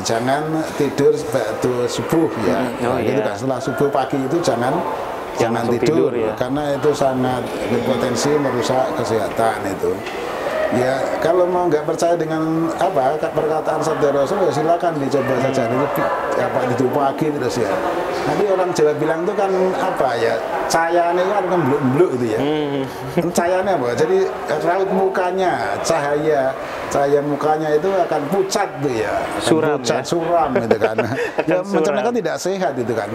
jangan tidur waktu subuh ya. Gitu kan, setelah subuh pagi itu jangan tidur ya. karena itu sangat berpotensi merusak kesehatan itu. Ya kalau mau nggak percaya dengan perkataan sabda Rasul, ya silakan dicoba saja itu pagi terus ya. Nanti orang Jawa bilang itu kan cahayanya kan bluk-bluk gitu ya. Cahayanya apa? Jadi raut mukanya, cahaya mukanya itu akan pucat tuh ya. Suram, suram gitu kan. Ya macam kan tidak sehat itu kan.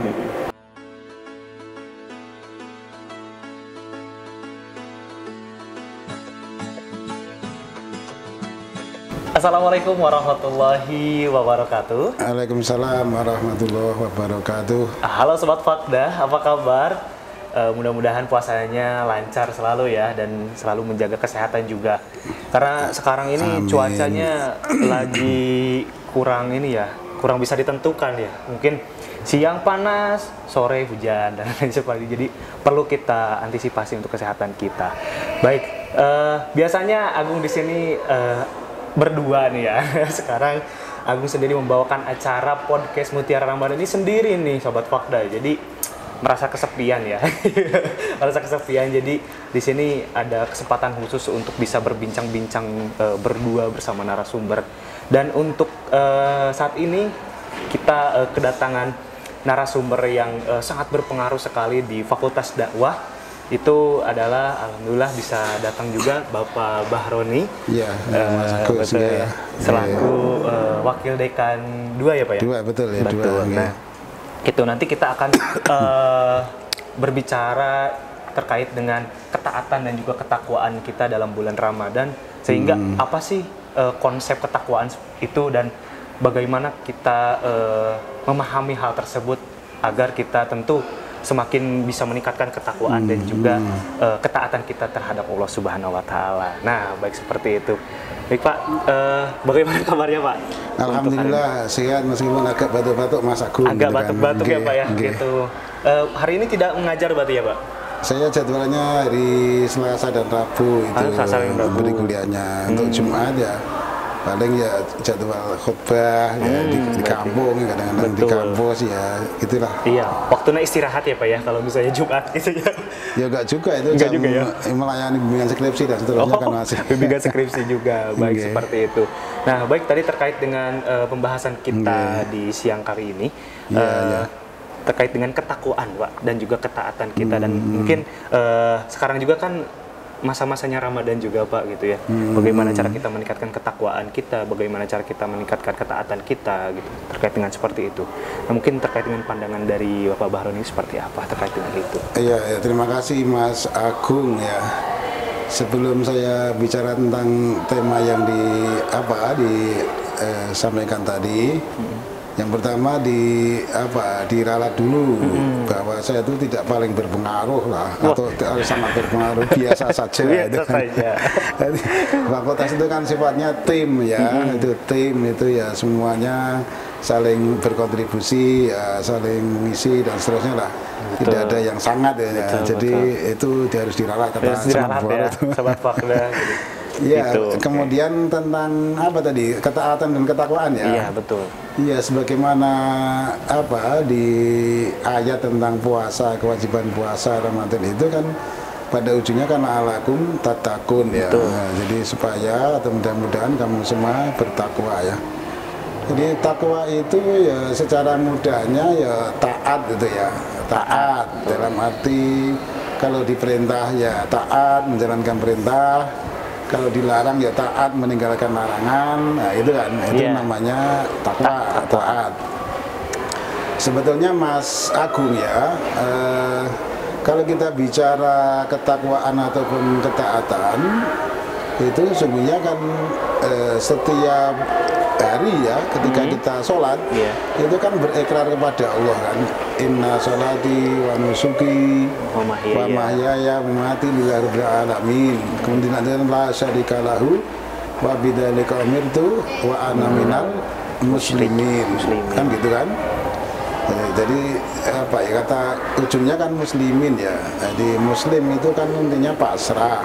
Assalamualaikum warahmatullahi wabarakatuh. Waalaikumsalam warahmatullahi wabarakatuh. Halo Sobat Fakda, apa kabar? Mudah-mudahan puasanya lancar selalu ya, dan selalu menjaga kesehatan juga. Karena sekarang ini cuacanya lagi kurang bisa ditentukan ya. Mungkin siang panas, sore hujan, dan lain sebagainya. Jadi perlu kita antisipasi untuk kesehatan kita. Baik, biasanya Agung di sini berdua nih ya. Sekarang Agung sendiri membawakan acara podcast Mutiara Ramadan ini sendiri nih Sobat Fakda. Jadi merasa kesepian ya. Merasa kesepian. Jadi di sini ada kesempatan khusus untuk bisa berbincang-bincang berdua bersama narasumber. Dan untuk saat ini kita kedatangan narasumber yang sangat berpengaruh sekali di Fakultas Dakwah. Itu adalah alhamdulillah bisa datang juga Bapak Bahroni. Iya, betul ya. Selaku wakil dekan 2 ya Pak ya? 2, betul ya. Betul. Nah, itu nanti kita akan berbicara terkait dengan ketaatan dan juga ketakwaan kita dalam bulan Ramadan. Sehingga apa sih konsep ketakwaan itu dan bagaimana kita memahami hal tersebut agar kita tentu semakin bisa meningkatkan ketakwaan dan juga ketaatan kita terhadap Allah Subhanahu wa taala. Nah, baik seperti itu. Baik Pak, bagaimana kabarnya Pak? Alhamdulillah sehat meskipun agak batuk-batuk Mas Agung. Agak batuk-batuk ya Pak ya, gitu. Hari ini tidak mengajar berarti ya Pak? Saya jadwalnya hari Selasa dan Rabu itu beri kuliahnya. Untuk Jumat ya paling ya jadwal khutbah ya di kampung, kadang-kadang di kampus ya gitulah. Iya, waktunya istirahat ya Pak ya kalau misalnya Jumat gitu ya. Ya enggak juga itu enggak juga ya. Melayani bimbingan skripsi dan seterusnya kan masih. Bimbingan skripsi juga, baik seperti itu. Nah, baik tadi terkait dengan pembahasan kita di siang kali ini. Terkait dengan ketakwaan Pak dan juga ketaatan kita dan mungkin sekarang juga kan masa-masanya Ramadan juga Pak gitu ya. Bagaimana cara kita meningkatkan ketakwaan kita, bagaimana cara kita meningkatkan ketaatan kita gitu. Terkait dengan seperti itu. Nah, mungkin terkait dengan pandangan dari Bapak Bahroni seperti apa terkait dengan itu? Iya, terima kasih Mas Agung ya. Sebelum saya bicara tentang tema yang disampaikan tadi, yang pertama diralat dulu bahwa saya itu tidak paling berpengaruh lah atau sangat berpengaruh, biasa saja. Biasa saja. Fakultas itu kan sifatnya tim ya, itu tim itu ya semuanya saling berkontribusi, ya, saling mengisi dan seterusnya lah. Tidak ada yang sangat ya. Jadi itu harus diralat kata Sobat Fakda. Ya, kemudian tentang ketaatan dan ketakwaan ya. Iya, betul. Iya, sebagaimana di ayat tentang puasa, kewajiban puasa Ramadan itu kan pada ujungnya kan alakum tatakun ya. Nah, jadi supaya atau mudah-mudahan kamu semua bertakwa ya. Jadi takwa itu ya secara mudahnya ya taat gitu ya. Taat dalam arti kalau diperintah ya taat menjalankan perintah. Kalau dilarang ya taat meninggalkan larangan, nah itu kan itu namanya takwa, taat. Sebetulnya Mas Agung ya, kalau kita bicara ketakwaan ataupun ketaatan itu sesungguhnya kan setiap hari ya ketika kita sholat itu kan berikrar kepada Allah kan, inna sholati wa nusuki wa mahyaya wa mamati lillahi rabbil alamin, kemudian ada la syarika lahu wa bidzalika umirtu wa ana minal muslimin kan gitu kan. Jadi kata ujungnya kan muslimin ya. Jadi muslim itu kan intinya pasrah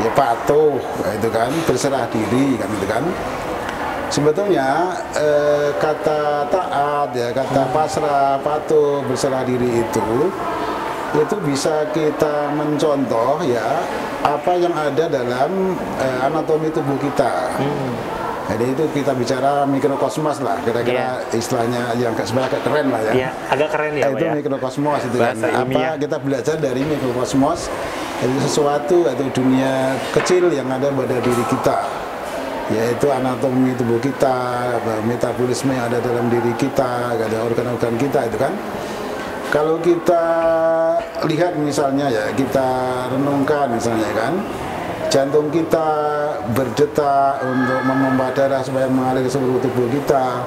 ya, patuh itu kan, berserah diri kan itu kan. sebetulnya kata taat ya, kata pasrah, patuh, berserah diri itu bisa kita mencontoh ya apa yang ada dalam anatomi tubuh kita. Jadi itu kita bicara mikrokosmos lah, kira-kira istilahnya yang sebenarnya agak keren lah ya. Iya, agak keren ya, Itu Pak, ya. mikrokosmos itu kan. Bahasa Apa ilmiah. kita belajar dari mikrokosmos itu sesuatu atau dunia kecil yang ada pada diri kita, yaitu anatomi tubuh kita, metabolisme yang ada dalam diri kita, ada organ-organ kita itu kan. Kalau kita lihat misalnya ya, kita renungkan misalnya kan, jantung kita berdetak untuk memompa darah supaya mengalir ke seluruh tubuh kita.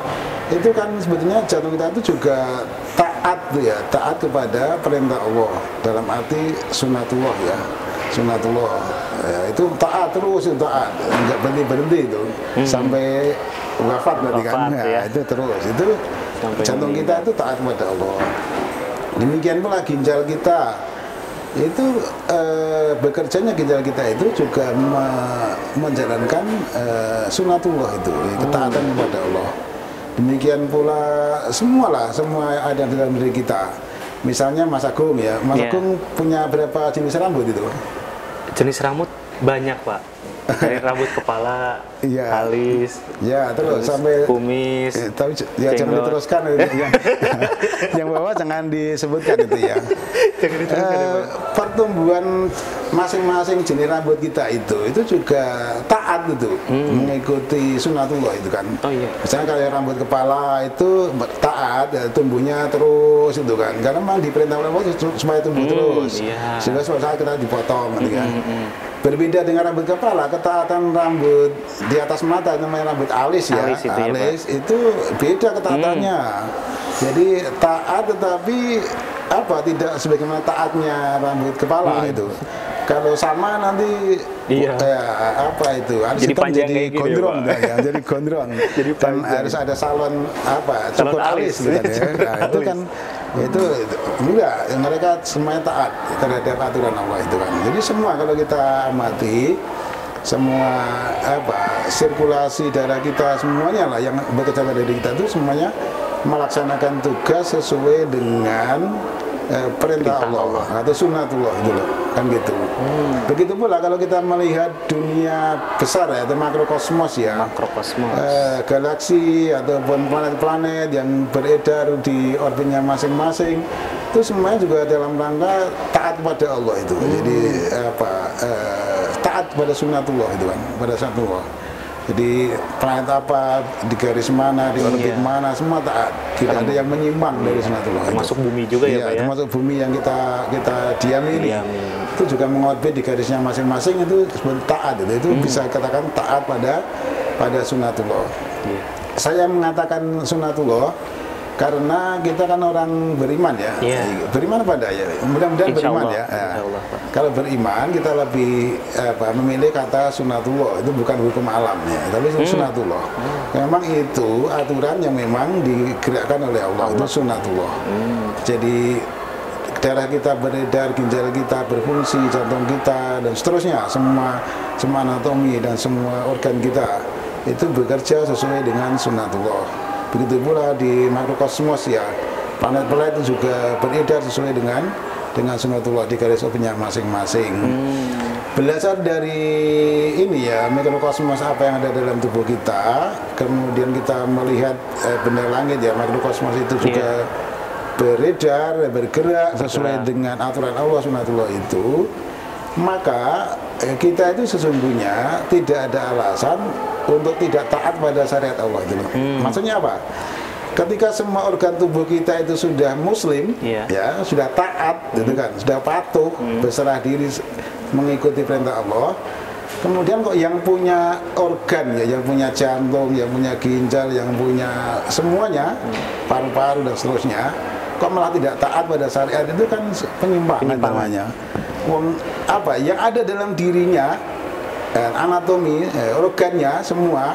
Itu kan sebetulnya jantung kita itu juga taat tuh ya, taat kepada perintah Allah dalam arti sunatullah ya, sunatullah. Ya, itu taat terus, itu taat, nggak berhenti itu sampai wafat berarti kan. Ya. Itu terus, itu Sampai jantung kita itu taat kepada Allah. Demikian pula ginjal kita itu bekerjanya, ginjal kita itu juga menjalankan sunatullah itu, ketaatan kepada Allah. Demikian pula semua ada dalam diri kita. Misalnya Mas Agung ya, Mas Agung punya berapa jenis rambut itu? Jenis rambut banyak, Pak. Dari rambut kepala, alis, terus sampai kumis, tapi ya jangan diteruskan yang bawah jangan disebutkan itu ya. Jangan diteruskan ya, Pak. Pertumbuhan masing-masing jenis rambut kita itu juga taat itu, mengikuti sunatullah itu kan. Oh iya. Misalnya kalau rambut kepala itu taat ya, tumbuhnya terus itu kan, karena memang diperintah oleh Allah supaya tumbuh terus, sehingga suatu saat kita dipotong gitu kan. Berbeda dengan rambut kepala, ketaatan rambut di atas mata namanya rambut alis ya, alis itu beda ketaatannya. Jadi taat tetapi tidak sebagaimana taatnya rambut kepala itu. Kalau sama nanti alis jadi itu menjadi gondrong ya, jadi gondrong. Dan harus ada salon cukur alis gitu kan ya. Nah, itu kan itu enggak, mereka semuanya taat terhadap aturan Allah itu kan. Jadi semua kalau kita amati semua sirkulasi darah kita semuanya lah yang bekerja pada diri kita itu semuanya melaksanakan tugas sesuai dengan perintah Allah atau sunatullah itu loh, kan gitu. Begitu pula kalau kita melihat dunia besar ya, atau makrokosmos ya, galaksi ataupun planet-planet yang beredar di orbitnya masing-masing, itu semuanya juga dalam rangka taat pada Allah itu. Jadi taat pada sunatullah itu kan, pada sunatullah. Jadi planet apa, di garis mana, di orbit mana, semua taat. Tidak ada yang menyimpang dari sunatullah. Termasuk bumi juga ya, Pak ya? Termasuk bumi yang kita diami ini. Itu juga mengorbit di garisnya masing-masing, itu sebenarnya taat. Itu bisa katakan taat pada sunatullah. Saya mengatakan sunatullah karena kita kan orang beriman ya, beriman pada ya, mudah-mudahan beriman ya. Kalau beriman kita lebih memilih kata sunatullah, itu bukan hukum alam ya, tapi sunatullah. Memang itu aturan yang memang digerakkan oleh Allah, itu sunatullah. Jadi darah kita beredar, ginjal kita berfungsi, jantung kita dan seterusnya, semua anatomi dan semua organ kita itu bekerja sesuai dengan sunatullah. Begitu pula di makrokosmos ya, planet-planet itu juga beredar sesuai dengan sunatullah di garis orbitnya masing-masing. Belajar dari ini ya, mikrokosmos apa yang ada dalam tubuh kita, kemudian kita melihat benda langit ya, makrokosmos itu juga beredar, bergerak sesuai dengan aturan Allah sunatullah itu, maka kita itu sesungguhnya tidak ada alasan untuk tidak taat pada syariat Allah itu. Maksudnya apa? Ketika semua organ tubuh kita itu sudah muslim, ya sudah taat, gitu kan, sudah patuh, berserah diri mengikuti perintah Allah. Kemudian kok yang punya organ ya, yang punya jantung, yang punya ginjal, yang punya semuanya, paru-paru dan seterusnya, kok malah tidak taat pada syariat, itu kan penyimpangan namanya. Yang ada dalam dirinya, anatomi, organnya semua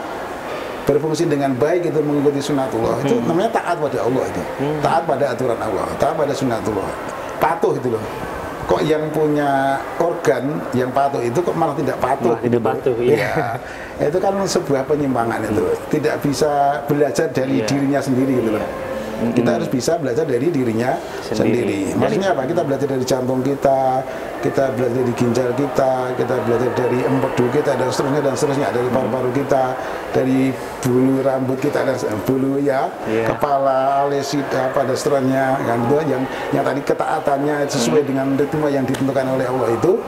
berfungsi dengan baik, itu mengikuti sunatullah, itu namanya taat pada Allah itu, taat pada aturan Allah, taat pada sunatullah, patuh itu loh. kok yang punya organ yang patuh itu kok malah tidak patuh. Malah tidak patuh, iya. Ya, itu kan sebuah penyimpangan itu. Tidak bisa belajar dari dirinya sendiri gitu loh. Kita harus bisa belajar dari dirinya sendiri. Maksudnya apa? Kita belajar dari jantung kita belajar dari ginjal kita belajar dari empedu kita dan seterusnya, dari paru-paru kita, dari bulu rambut kita dan bulu kepala, alis, apa dan seterusnya. Kan itu yang tadi ketaatannya sesuai dengan ritme yang ditentukan oleh Allah itu.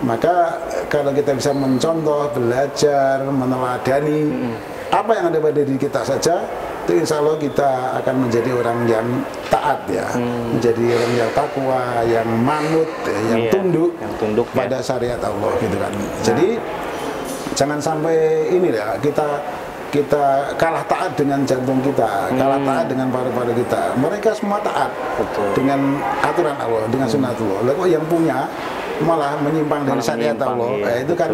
Maka kalau kita bisa mencontoh, belajar, meneladani apa yang ada pada diri kita saja, itu insya Allah kita akan menjadi orang yang taat ya, menjadi orang yang takwa, yang manut, yang tunduk pada syariat Allah gitu kan. Jadi jangan sampai ini ya kita kalah taat dengan jantung kita, kalah taat dengan paru-paru kita. Mereka semua taat dengan aturan Allah, dengan sunnatullah. Lalu yang punya malah menyimpang dari syariat Allah, itu kan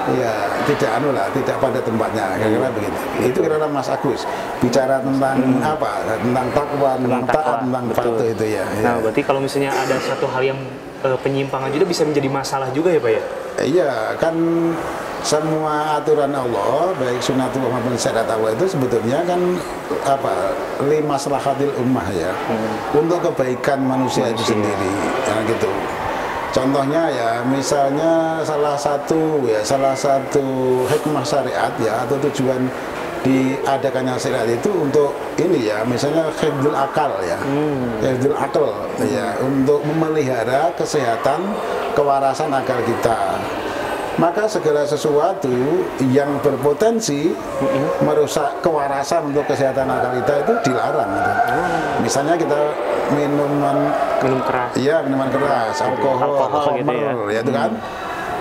ya tidak pada tempatnya, kira-kira begitu. Itu kira-kira Mas Agus bicara tentang apa, tentang takwa, tentang taat, tentang patuh itu ya. Nah, berarti kalau misalnya ada satu hal yang penyimpangan juga bisa menjadi masalah juga ya Pak ya? Iya, kan semua aturan Allah, baik sunnatullah maupun syariat Allah itu sebetulnya kan apa, limaslahatil ummah ya, untuk kebaikan manusia itu sendiri, ya gitu. Contohnya ya, misalnya salah satu hikmah syariat ya, atau tujuan diadakannya syariat itu untuk ini ya, misalnya hifdzul akal ya, hifdzul akal ya, untuk memelihara kesehatan kewarasan akal kita. Maka segala sesuatu yang berpotensi merusak kewarasan untuk kesehatan akal kita itu dilarang gitu. Misalnya kita minum keras, iya, minuman keras, alkohol gitu ya, itu kan,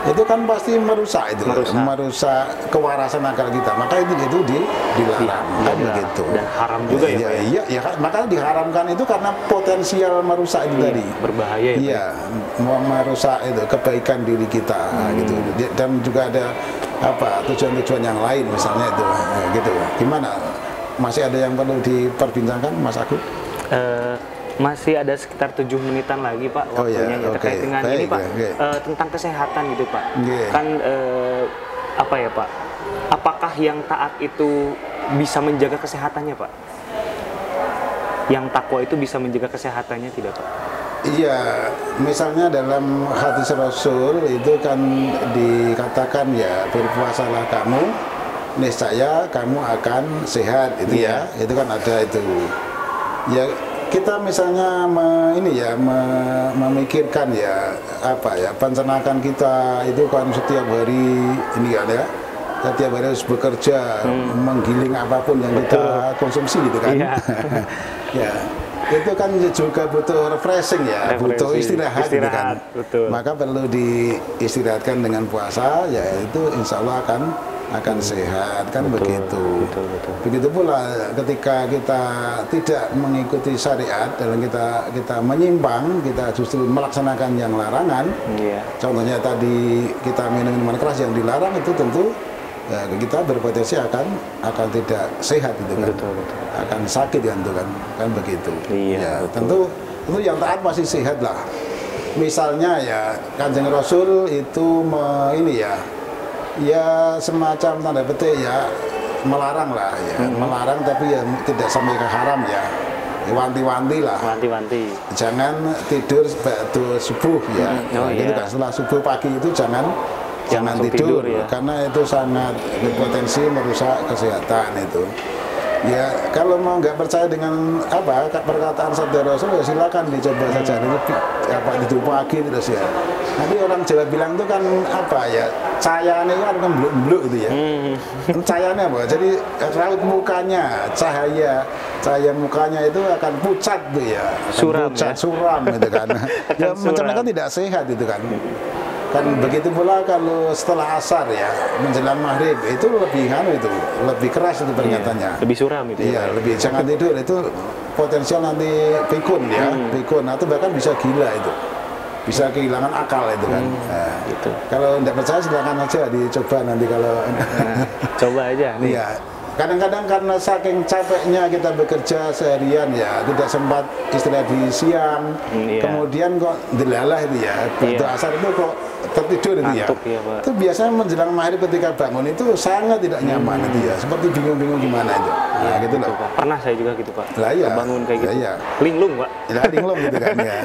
itu kan pasti merusak kewarasan akal kita. Maka itu dilarang, kan begitu. Dan haram juga ya. Iya, maka diharamkan itu karena potensial merusak itu tadi. Berbahaya itu. Iya, merusak itu kebaikan diri kita gitu. Dan juga ada apa, tujuan-tujuan yang lain misalnya itu gitu. Gimana? Masih ada yang perlu diperbincangkan Mas Agus? Masih ada sekitar 7 menitan lagi Pak waktunya terkait dengan ini Pak, tentang kesehatan gitu Pak. Kan apa ya Pak, apakah yang taat itu bisa menjaga kesehatannya Pak? Yang takwa itu bisa menjaga kesehatannya tidak Pak? Iya, misalnya dalam hadis Rasul itu kan dikatakan ya, berpuasalah kamu, niscaya kamu akan sehat, itu ya, itu kan ada itu. Ya, kita misalnya memikirkan ya, apa ya, pencernaan kita itu kan setiap hari ini kan ya, setiap hari harus bekerja menggiling apapun yang kita konsumsi gitu kan. Ya, itu kan juga butuh refreshing ya, butuh istirahat gitu kan. Maka perlu diistirahatkan dengan puasa, ya itu insya Allah akan sehat kan. Begitu. Begitu pula ketika kita tidak mengikuti syariat dan kita menyimpang, kita justru melaksanakan yang larangan. Contohnya tadi kita minum minuman keras yang dilarang, itu tentu ya, kita berpotensi akan tidak sehat gitu kan. Akan sakit kan, itu kan begitu. Ya, tentu yang taat pasti sehat lah. Misalnya ya, Kanjeng Rasul itu ya semacam tanda petik ya, melarang lah ya, melarang tapi ya tidak sampai ke haram ya, wanti-wanti lah, jangan tidur waktu subuh ya, gitu kan, setelah subuh pagi itu jangan tidur ya. Karena itu sangat berpotensi merusak kesehatan itu. Ya, kalau mau nggak percaya dengan apa perkataan sabda Rasul, ya silakan dicoba saja. Tidur pagi terus ya. Nanti orang Jawa bilang itu kan apa ya, cahayanya kan bluk-bluk itu ya. Cahayanya apa? Jadi raut mukanya, cahaya mukanya itu akan pucat tuh ya. Suram gitu kan. Ya macam-macam tidak sehat itu kan. Kan begitu pula kalau setelah asar ya, menjelang maghrib itu lebih keras itu peringatannya. Lebih suram itu. Iya, lebih jangan tidur, itu potensial nanti pikun ya, pikun atau bahkan bisa gila itu. Bisa kehilangan akal itu kan. Gitu. Kalau tidak percaya silakan aja dicoba nanti kalau coba aja nih. Iya. kadang-kadang karena saking capeknya kita bekerja seharian ya, tidak sempat istirahat di siang, kemudian kok delalah itu ya, waktu asar itu kok tertidur itu Ngantuk, ya. ya, Pak. Itu biasanya menjelang maghrib ketika bangun itu sangat tidak nyaman itu ya, seperti bingung-bingung gimana itu. Nah, gitu loh. Pak. Pernah saya juga gitu, Pak. Lah iya. Bangun kayak gitu. Lah iya. Linglung, Pak. Ya, linglung gitu kan ya.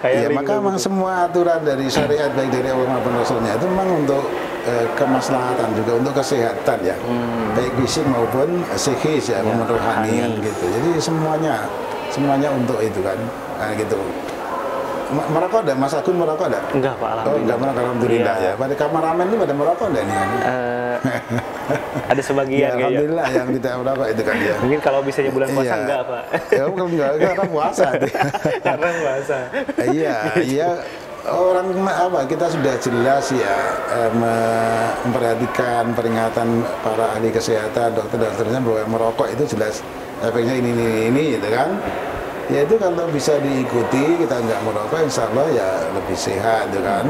Kayak Ya, maka linglung memang gitu. semua aturan dari syariat baik dari Allah maupun Rasulnya itu memang untuk kemaslahatan juga, untuk kesehatan ya, baik fisik maupun psikis ya, maupun rohani kan gitu. Jadi semuanya untuk itu kan, nah, gitu. Merokok ada, Mas Agun merokok ada? Enggak, Pak. Oh, Alhamdulillah. enggak merokok, alhamdulillah Iya. ya. Pada kameramen itu pada merokok enggak nih kan? Ada sebagian Ya, kayaknya. alhamdulillah yang tidak merokok itu kan ya. Mungkin kalau bisanya bulan puasa Iya. enggak, Pak. Ya, enggak, karena puasa. Karena puasa. Iya, orang apa kita sudah jelas ya memperhatikan peringatan para ahli kesehatan, dokter-dokternya bahwa merokok itu jelas efeknya ini gitu kan. Ya itu kalau bisa diikuti, kita nggak merokok, insya Allah ya lebih sehat gitu kan.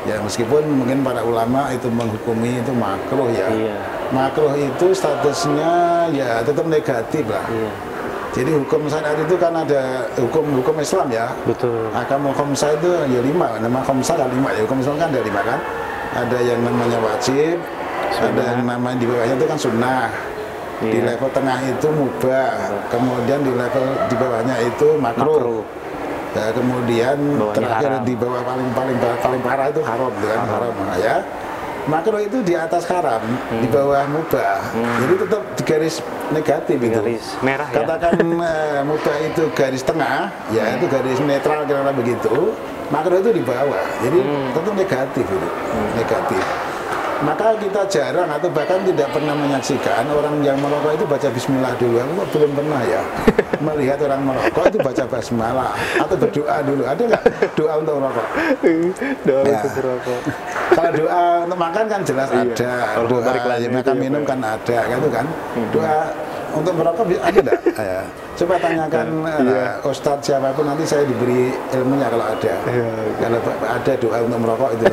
Ya meskipun mungkin para ulama itu menghukumi itu makruh ya. Iya. Makruh itu statusnya ya tetap negatif lah. Iya. Jadi hukum syariat itu kan ada hukum Islam ya. Betul. Akamul khamsah itu ya 5, nama khamsah kan 5 ya. Hukum Islam kan ada 5 kan. Ada yang namanya wajib, ada yang namanya di bawahnya itu kan sunnah. Di Iya. level tengah itu mubah, kemudian di level di bawahnya itu makruh. Ya, kemudian Bawahnya terakhir haram. di bawah paling parah itu haram, gitu kan haram ya. Makruh itu di atas haram, di bawah mubah. Jadi tetap di garis negatif itu. Garis merah ya. Katakan mubah itu garis tengah, ya itu garis netral kira-kira begitu. Makruh itu di bawah, jadi tetap negatif itu, negatif. Maka kita jarang atau bahkan tidak pernah menyaksikan orang yang merokok itu baca bismillah dulu. Aku kok belum pernah ya melihat orang merokok itu baca basmalah atau berdoa dulu. Ada nggak doa untuk merokok? Doa Ya. untuk merokok. Kalau doa untuk makan kan jelas ada. Kalau Doa balik lagi ya, itu makan ya, minum Pak. kan ada, gitu kan. Doa untuk merokok ada enggak? Ya. Coba tanyakan Ustadz siapapun, nanti saya diberi ilmunya kalau ada. Kalau ada doa untuk merokok itu.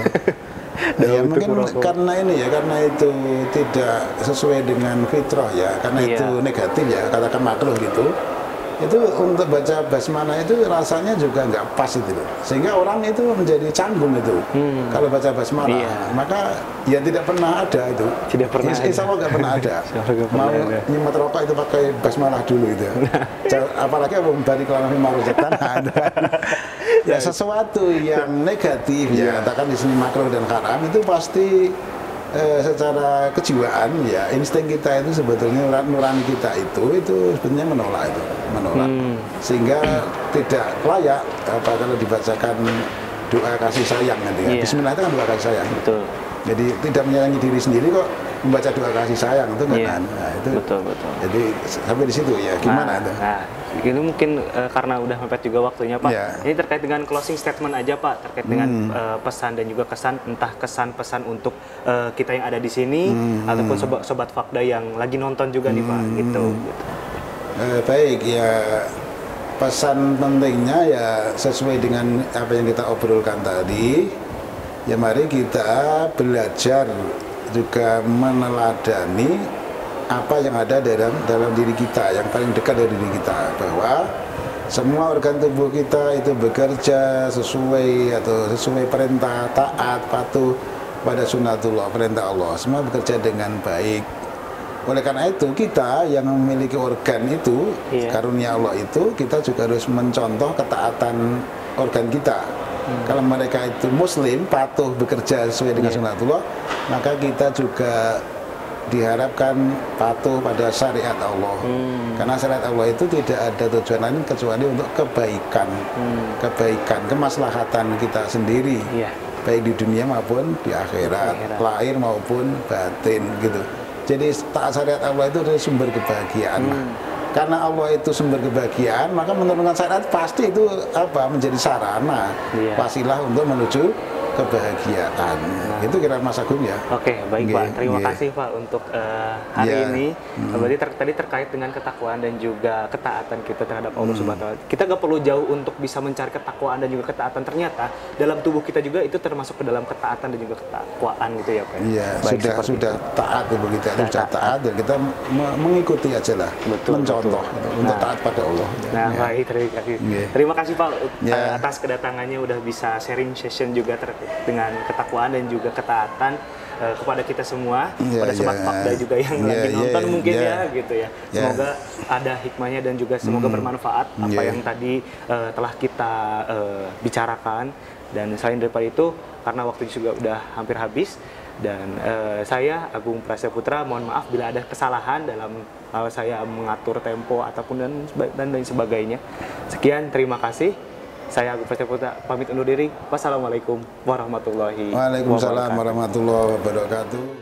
Ya untuk mungkin merokok. karena ini ya, karena itu tidak sesuai dengan fitrah ya, karena Iya. itu negatif ya, katakan makruh gitu. Itu untuk baca basmalah itu rasanya juga nggak pas itu loh. Sehingga orang itu menjadi canggung itu kalau baca basmalah. Iya. Maka ya tidak pernah ada itu. Tidak pernah Insya Allah nggak pernah ada. Insya Allah nggak pernah Mau ada. nyemet rokok itu pakai basmalah dulu itu. Apalagi mau balik kelana marujatan ada. Ya sesuatu yang negatif ya, katakan di sini makruh dan haram itu pasti secara kejiwaan ya, insting kita itu sebetulnya nurani kita itu sebenarnya menolak sehingga tidak layak apa kalau dibacakan doa kasih sayang nanti ya. Iya. Bismillah itu kan doa kasih sayang. Betul. Jadi tidak menyayangi diri sendiri kok membaca doa kasih sayang itu kan. Iya. Nah, itu Betul. jadi sampai di situ ya gimana itu? Nah, ini mungkin karena udah mepet juga waktunya, Pak. Iya. Ini terkait dengan closing statement aja, Pak, terkait dengan pesan dan juga kesan, entah kesan pesan untuk kita yang ada di sini ataupun sobat Fakda yang lagi nonton juga nih, Pak, gitu. Baik ya, pesan pentingnya ya sesuai dengan apa yang kita obrolkan tadi. Ya mari kita belajar juga meneladani apa yang ada dalam diri kita, yang paling dekat dari diri kita, bahwa semua organ tubuh kita itu bekerja sesuai perintah, taat, patuh pada sunnatullah, perintah Allah, semua bekerja dengan baik. Oleh karena itu kita yang memiliki organ itu, karunia Allah itu, kita juga harus mencontoh ketaatan organ kita. Kalau mereka itu muslim, patuh bekerja sesuai dengan sunnatullah, maka kita juga diharapkan patuh pada syariat Allah. Karena syariat Allah itu tidak ada tujuan lain kecuali untuk kebaikan, kemaslahatan kita sendiri, baik di dunia maupun di akhirat, lahir maupun batin gitu. Jadi taat syariat Allah itu adalah sumber kebahagiaan. Karena Allah itu sumber kebahagiaan, maka menurunkan syariat pasti itu menjadi sarana, wasilah untuk menuju kebahagiaan. Itu kira Mas Agung ya. Oke, baik Pak. Terima Nggih. kasih Pak untuk hari Ya. ini. Berarti tadi terkait dengan ketakwaan dan juga ketaatan kita terhadap Allah Subhanahu wa Ta'ala. Kita nggak perlu jauh untuk bisa mencari ketakwaan dan juga ketaatan. Ternyata dalam tubuh kita juga itu termasuk ke dalam ketaatan dan juga ketakwaan gitu ya Pak. Iya, Baik, sudah taat ibu kita, sudah taat dan kita mengikuti aja lah, Betul, mencontoh untuk taat pada Allah. Nah, Ya. baik, terima kasih. Iya. Terima kasih Pak Ya. atas kedatangannya udah bisa sharing session juga terkait dengan ketakwaan dan juga ketaatan kepada kita semua, Ya, pada sobat ya. Fakda juga yang Ya, lagi ya, nonton mungkin ya. ya gitu ya. Ya. Semoga ada hikmahnya dan juga semoga bermanfaat apa Ya. yang tadi telah kita bicarakan. Dan selain daripada itu, karena waktu juga udah hampir habis, dan saya Agung Prasetya Putra, mohon maaf bila ada kesalahan dalam hal saya mengatur tempo ataupun dan lain sebagainya. Sekian, terima kasih. Saya Agung Prasetya Putra pamit undur diri. Wassalamualaikum warahmatullahi Waalaikumsalam wabarakatuh. warahmatullahi wabarakatuh.